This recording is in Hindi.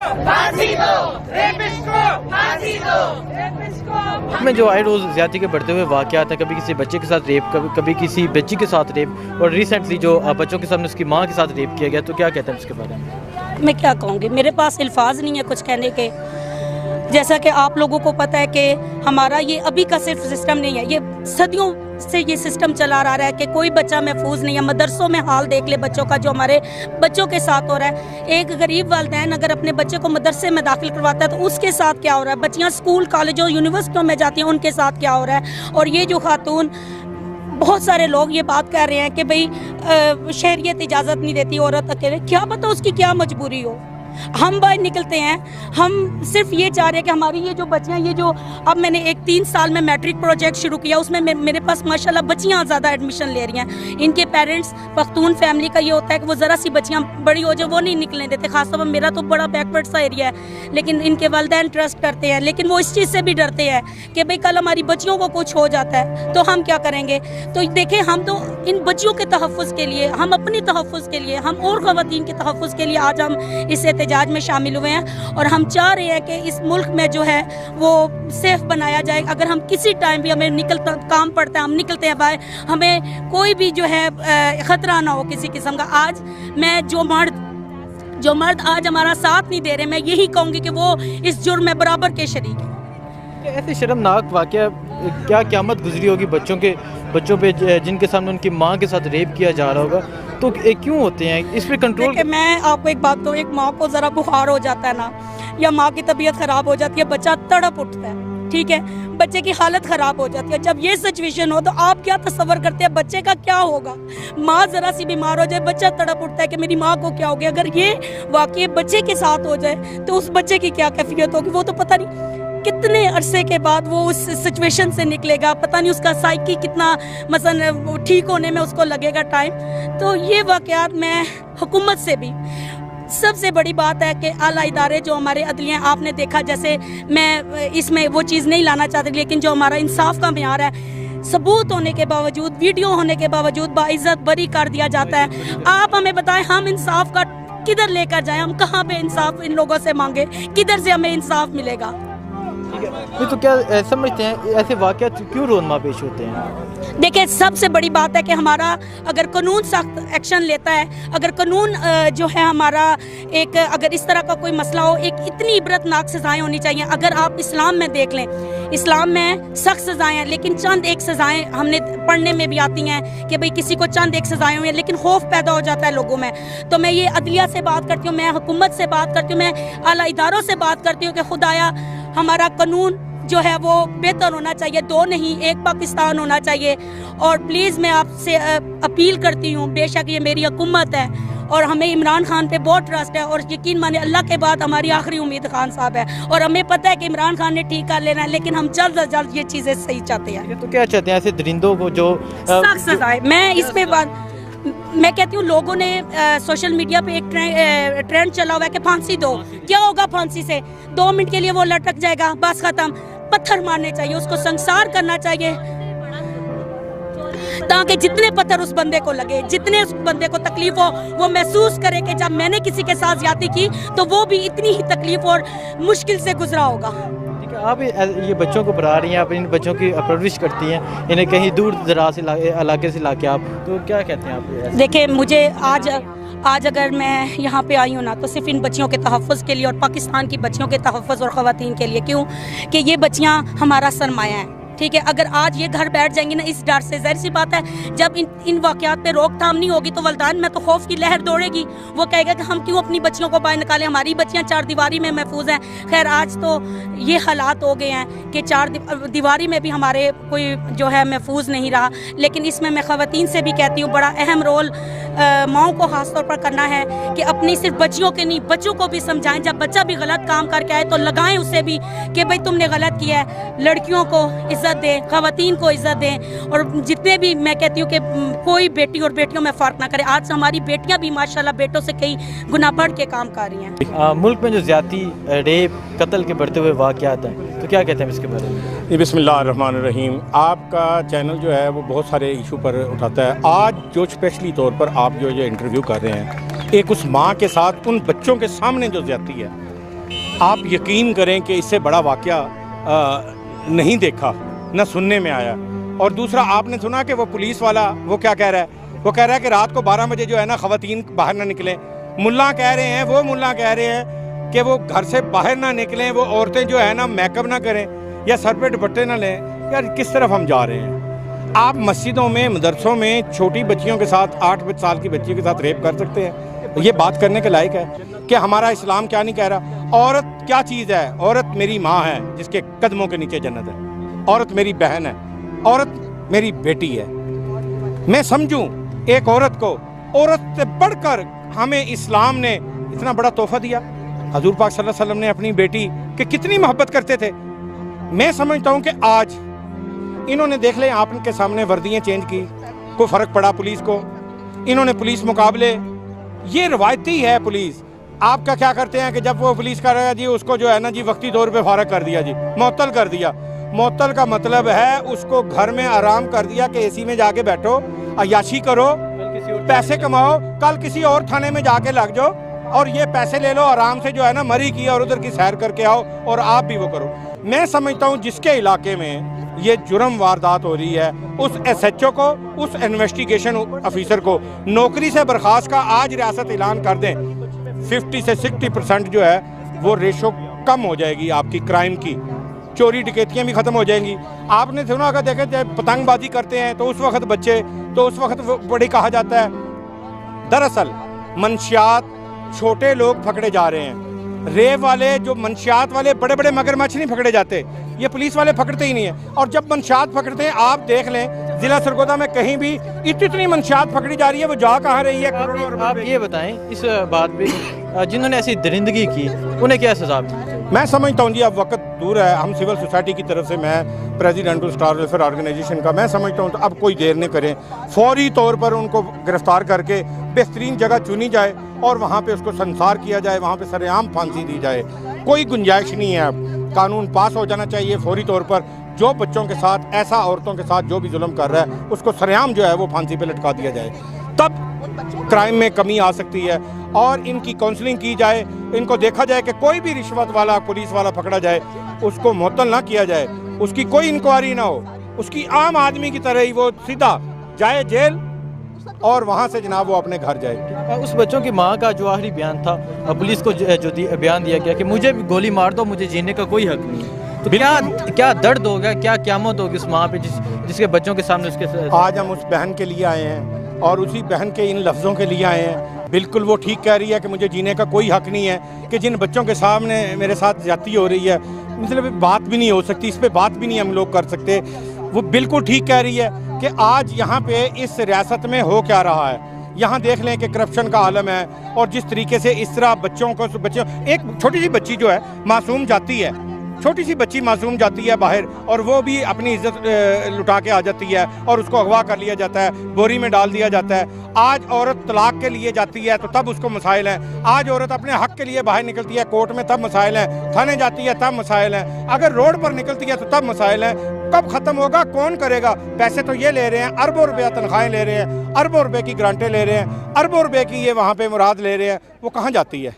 फांसी दो, रेपिस्ट को फांसी दो, रेपिस्ट को। में जो आए रोज़ ज़्यादती के बढ़ते हुए वाक़यात हैं, कभी किसी बच्चे के साथ रेप, कभी किसी बच्ची के साथ रेप, और रिसेंटली जो बच्चों के सामने उसकी माँ के साथ रेप किया गया, तो क्या कहते हैं इसके बारे में? मैं क्या कहूँगी, मेरे पास अल्फाज नहीं है कुछ कहने के। जैसा कि आप लोगों को पता है कि हमारा ये अभी का सिर्फ सिस्टम नहीं है, ये सदियों से ये सिस्टम चला रहा है कि कोई बच्चा महफूज नहीं है। मदरसों में हाल देख ले बच्चों का, जो हमारे बच्चों के साथ हो रहा है। एक गरीब वालिदैन अगर अपने बच्चे को मदरसे में दाखिल करवाता है तो उसके साथ क्या हो रहा है, बच्चियां स्कूल कॉलेजों यूनिवर्सिटियों में जाती हैं, उनके साथ क्या हो रहा है। और ये जो खातून, बहुत सारे लोग ये बात कर रहे हैं कि भाई शहरियत इजाज़त नहीं देती औरत अकेले, क्या पता उसकी क्या मजबूरी हो। हम बाहर निकलते हैं, हम सिर्फ ये चाह रहे हैं कि हमारी ये जो बच्चियां, ये जो अब मैंने एक 3 साल में मैट्रिक प्रोजेक्ट शुरू किया, उसमें मेरे पास माशाल्लाह बच्चियां ज़्यादा एडमिशन ले रही हैं। इनके पेरेंट्स, पख्तून फैमिली का ये होता है कि वो ज़रा सी बच्चियां बड़ी हो जाए वो नहीं निकलने देते। खासतौर पर मेरा तो बड़ा बैकवर्ड सा एरिया है, लेकिन इनके वालिदैन ट्रस्ट करते हैं, लेकिन वो इस चीज़ से भी डरते हैं कि भाई कल हमारी बच्चियों को कुछ हो जाता है तो हम क्या करेंगे। तो देखें, हम तो इन बच्चियों के तहफ़्फ़ुज़ के लिए, हम अपनी तहफ़्फ़ुज़ के लिए, हम और ख़वातीन के तहफ़्फ़ुज़ के लिए आज हम इस एहतजाज में शामिल हुए हैं। और हम चाह रहे हैं कि इस मुल्क में जो है वो सेफ बनाया जाए। अगर हम किसी टाइम भी हमें निकलता काम पड़ता है, हम निकलते हैं बाहर, हमें कोई भी जो है ख़तरा ना हो किसी किस्म का। आज मैं जो मर्द आज हमारा साथ नहीं दे रहे, मैं यही कहूँगी कि वो इस जुर्म में बराबर के शरीक हैं। ऐसे शर्मनाक वाक़या क्या क़यामत गुजरी होगी बच्चों पे जिनके सामने उनकी माँ के साथ रेप किया जा रहा होगा, तो क्यों होते हैं इस पे कंट्रोल? मैं आपको एक बात कहूँ, एक माँ को ज़रा बुखार हो जाता है ना, या माँ की तबीयत ख़राब हो जाती है, बच्चा तड़प उठता है, ठीक है, बच्चे की हालत ख़राब हो जाती है। जब ये सिचुएशन हो तो आप क्या तस्वर करते हैं बच्चे का क्या होगा। माँ ज़रा सी बीमार हो जाए, बच्चा तड़प उठता है कि मेरी माँ को क्या हो गया। अगर ये वाकई बच्चे के साथ हो जाए तो उस बच्चे की क्या कैफियत होगी। वो तो पता नहीं कितने अरसे के बाद वो उस सिचुएशन से निकलेगा, पता नहीं उसका साइकी कितना मसलन ठीक होने में उसको लगेगा टाइम। तो ये वाक़यात मैं हुकूमत से भी, सबसे बड़ी बात है कि आला इदारे जो हमारे अदलिया, आपने देखा, जैसे मैं इसमें वो चीज़ नहीं लाना चाहती, लेकिन जो हमारा इंसाफ का मेयार है, सबूत होने के बावजूद, वीडियो होने के बावजूद बाइज्जत बरी कर दिया जाता है। आप हमें बताएं, हम इंसाफ का किधर लेकर जाएं, हम कहाँ पे इंसाफ इन लोगों से मांगे, किधर से हमें इंसाफ मिलेगा। तो क्या समझते हैं ऐसे वाक़यात क्यों रोज़मा पेश होते हैं? देखिए, सबसे बड़ी बात है कि हमारा अगर कानून सख्त एक्शन लेता है, अगर कानून जो है हमारा एक, अगर इस तरह का कोई मसला हो, एक इतनी इबरतनाक सज़ाएं होनी चाहिए। अगर आप इस्लाम में देख लें, इस्लाम में सख्त सज़ाएं हैं, लेकिन चंद एक सज़ाएं हमने पढ़ने में भी आती हैं कि भाई किसी को चंद एक सज़ाएं हुई हैं, लेकिन खौफ पैदा हो जाता है लोगों में। तो मैं ये अदलिया से बात करती हूँ, मैं हुकूमत से बात करती हूँ, मैं आला इदारों से बात करती हूँ कि खुदाया हमारा कानून जो है वो बेहतर होना चाहिए, 2 नहीं 1 पाकिस्तान होना चाहिए। और प्लीज़ मैं आपसे अपील करती हूँ, बेशक ये मेरी हुकूमत है और हमें इमरान खान पे बहुत ट्रस्ट है, और यकीन माने अल्लाह के बाद हमारी आखिरी उम्मीद खान साहब है, और हमें पता है कि इमरान खान ने ठीक कर लेना है, लेकिन हम जल्द अज जल्द ये चीज़ें सही चाहते हैं। तो क्या चाहते हैं ऐसे दरिंदों को जो सख्त सजाए। मैं इस पे मैं कहती हूँ, लोगों ने सोशल मीडिया पे एक ट्रेंड चला हुआ है कि फांसी दो, क्या होगा फांसी से, 2 मिनट के लिए वो लटक जाएगा, बस खत्म। पत्थर मारने चाहिए, उसको संसार करना चाहिए, ताकि जितने पत्थर उस बंदे को लगे, जितने उस बंदे को तकलीफ हो, वो महसूस करे कि जब मैंने किसी के साथ ज्यादती की तो वो भी इतनी ही तकलीफ और मुश्किल से गुजरा होगा। आप ये बच्चों को पढ़ा रही हैं, आप इन बच्चों की परवरिश करती हैं, इन्हें कहीं दूर दराज इलाके से लाके, आप तो क्या कहते हैं आप? देखिए, मुझे आज अगर मैं यहाँ पे आई हूँ ना, तो सिर्फ इन बच्चियों के तहफ़्फ़ुज़ के लिए और पाकिस्तान की बच्चियों के तहफ़्फ़ुज़ और ख़वातीन के लिए। क्यों कि ये बच्चियाँ हमारा सरमाया है, ठीक है। अगर आज ये घर बैठ जाएंगी ना इस डर से, ज़ाहिर सी बात है जब इन वाक़यात पे रोकथाम नहीं होगी तो वालिदैन में तो खौफ की लहर दौड़ेगी। वो कहेगा कि हम क्यों अपनी बच्चियों को बाहर निकालें, हमारी बच्चियां 4 दीवारी में महफूज हैं। खैर, आज तो ये हालात हो गए हैं कि 4 दीवारी में भी हमारे कोई जो है महफूज नहीं रहा। लेकिन इसमें मैं ख़वातीन से भी कहती हूँ, बड़ा अहम रोल माओं को ख़ास तौर पर करना है कि अपनी सिर्फ बच्चियों के नहीं, बच्चों को भी समझाएं। जब बच्चा भी गलत काम करके आए तो लगाएं उसे भी कि भाई तुमने गलत किया है। लड़कियों को इज्जत दें, ख़वातीन को इज्जत दें, और जितने भी, मैं कहती हूँ कि कोई बेटी और बेटियों में फ़र्क ना करे। आज हमारी बेटियाँ भी माशाल्लाह बेटों से कई गुना बढ़ के काम कर रही हैं। मुल्क में जो ज़्यादती, रेप, कत्ल के बढ़ते हुए वाक़यात हैं, तो क्या कहते हैं इसके बारे में? बिस्मिल्लाहिर्रहमानिर्रहीम। आपका चैनल जो है वो बहुत सारे इशू पर उठाता है। आज जो स्पेशली तौर पर आप जो इंटरव्यू कर रहे हैं, एक उस माँ के साथ उन बच्चों के सामने जो ज्यादती है, आप यकीन करें कि इससे बड़ा वाक़या नहीं देखा, न सुनने में आया। और दूसरा, आपने सुना कि वो पुलिस वाला वो क्या कह रहा है? वो कह रहा है कि रात को 12 बजे जो है ना ख़वातीन बाहर ना निकलें। मुल्ला कह रहे हैं, वो मुल्ला कह रहे हैं कि वो घर से बाहर ना निकलें, वो औरतें जो है ना मेकअप ना करें या सर पे दुपट्टे ना लें। यार किस तरफ हम जा रहे हैं? आप मस्जिदों में, मदरसों में छोटी बच्चियों के साथ, 8 साल की बच्ची के साथ रेप कर सकते हैं? ये बात करने के लायक है कि हमारा इस्लाम क्या नहीं कह रहा? औरत क्या चीज़ है? औरत मेरी माँ है जिसके कदमों के नीचे जन्नत है। औरत मेरी बहन है, औरत मेरी बेटी है। मैं समझूं एक औरत को, औरत से बढ़कर हमें इस्लाम ने इतना बड़ा तोहफा दिया। हजूर पाक सल्लल्लाहु अलैहि वसल्लम ने अपनी बेटी के कितनी मोहब्बत करते थे। मैं समझता हूं कि आज इन्होंने देख लें, आपके सामने वर्दियां चेंज की, कोई फ़र्क पड़ा पुलिस को? इन्होंने पुलिस मुकाबले, ये रवायती है पुलिस। आपका क्या करते हैं कि जब वो पुलिस कर रहा है जी, उसको जो है ना जी वक्ती तौर पे फारग कर दिया जी, मुअत्तल कर दिया। मुअत्तल का मतलब है उसको घर में आराम कर दिया कि एसी में जाके बैठो, अय्याशी करो, पैसे कमाओ, कल किसी और थाने में जाके लग जाओ और ये पैसे ले लो, आराम से जो है ना मरी की और उधर की सैर करके आओ और आप भी वो करो। मैं समझता हूँ जिसके इलाके में ये जुर्म वारदात हो रही है, उस SHO को, उस इन्वेस्टिगेशन ऑफिसर को नौकरी से बर्खास्त का आज रियासत ऐलान कर दें। 50 से 60% जो है वो रेशो कम हो जाएगी आपकी क्राइम की। चोरी डकैतियाँ भी ख़त्म हो जाएंगी। आपने सुना अगर देखें जब पतंगबाजी करते हैं तो उस वक्त बच्चे, तो उस वक्त बड़ी कहा जाता है। दरअसल मंशियात छोटे लोग पकड़े जा रहे हैं। रेप वाले, जो मंशियात वाले बड़े बड़े मगरमच्छ नहीं पकड़े जाते, ये पुलिस वाले पकड़ते ही नहीं है। और जब मंशियात पकड़ते हैं, आप देख लें जिला सरगोदा में कहीं भी इतनी मंशियात पकड़ी जा रही है, वो जा कहाँ रही है? आप ये बताएं इस बात पे, जिन्होंने ऐसी दरिंदगी की उन्हें क्या सजा मिलनी चाहिए? मैं समझता हूँ जी, अब वक्त दूर है। हम सिविल सोसाइटी की तरफ से, मैं प्रेसिडेंट हूँ स्टार वेलफेयर ऑर्गेनाइजेशन का, मैं समझता हूँ तो अब कोई देर नहीं करें, फौरी तौर पर उनको गिरफ्तार करके बेहतरीन जगह चुनी जाए और वहाँ पे उसको संसार किया जाए, वहाँ पे सरेआम फांसी दी जाए। कोई गुंजाइश नहीं है। कानून पास हो जाना चाहिए फौरी तौर पर। जो बच्चों के साथ, ऐसा औरतों के साथ जो भी जुल्म कर रहा है, उसको सरेआम जो है वो फांसी पे लटका दिया जाए। तब क्राइम में कमी आ सकती है। और इनकी काउंसलिंग की जाए, इनको देखा जाए कि कोई भी रिश्वत वाला, पुलिस वाला पकड़ा जाए, उसको मुअत्तल ना किया जाए, उसकी कोई इंक्वायरी ना हो, उसकी आम आदमी की तरह ही वो सीधा जाए जेल और वहाँ से जनाब वो अपने घर जाए। उस बच्चों की माँ का जो आखिरी बयान था, पुलिस को जो बयान दिया गया कि मुझे भी गोली मार दो, मुझे जीने का कोई हक नहीं है, तो क्या दर्द होगा, क्या क़यामत होगी उस माँ पे जिसके बच्चों के सामने उसके। आज हम उस बहन के लिए आए हैं और उसी बहन के इन लफ्ज़ों के लिए आए हैं। बिल्कुल वो ठीक कह रही है कि मुझे जीने का कोई हक नहीं है, कि जिन बच्चों के सामने मेरे साथ ज्यादती हो रही है, मतलब बात भी नहीं हो सकती, इस पर बात भी नहीं हम लोग कर सकते। वो बिल्कुल ठीक कह रही है कि आज यहाँ पे इस रियासत में हो क्या रहा है। यहाँ देख लें कि करप्शन का आलम है और जिस तरीके से इस तरह बच्चों, एक छोटी सी बच्ची जो है मासूम जाती है, छोटी सी बच्ची मासूम जाती है बाहर और वो भी अपनी इज्जत लुटा के आ जाती है और उसको अगवा कर लिया जाता है, बोरी में डाल दिया जाता है। आज औरत तलाक के लिए जाती है तो तब उसको मसाइल हैं। आज औरत अपने हक के लिए बाहर निकलती है कोर्ट में, तब मसाइल हैं। थाने जाती है तब मसाइल हैं। अगर रोड पर निकलती है तो तब मसाइल हैं। कब ख़त्म होगा? कौन करेगा? पैसे तो ये ले रहे हैं, अरबों रुपया तनख्वाहें ले रहे हैं, अरबों रुपये की ग्रांटें ले रहे हैं, अरबों रुपये की ये वहाँ पर मुराद ले रहे हैं, वो कहाँ जाती है?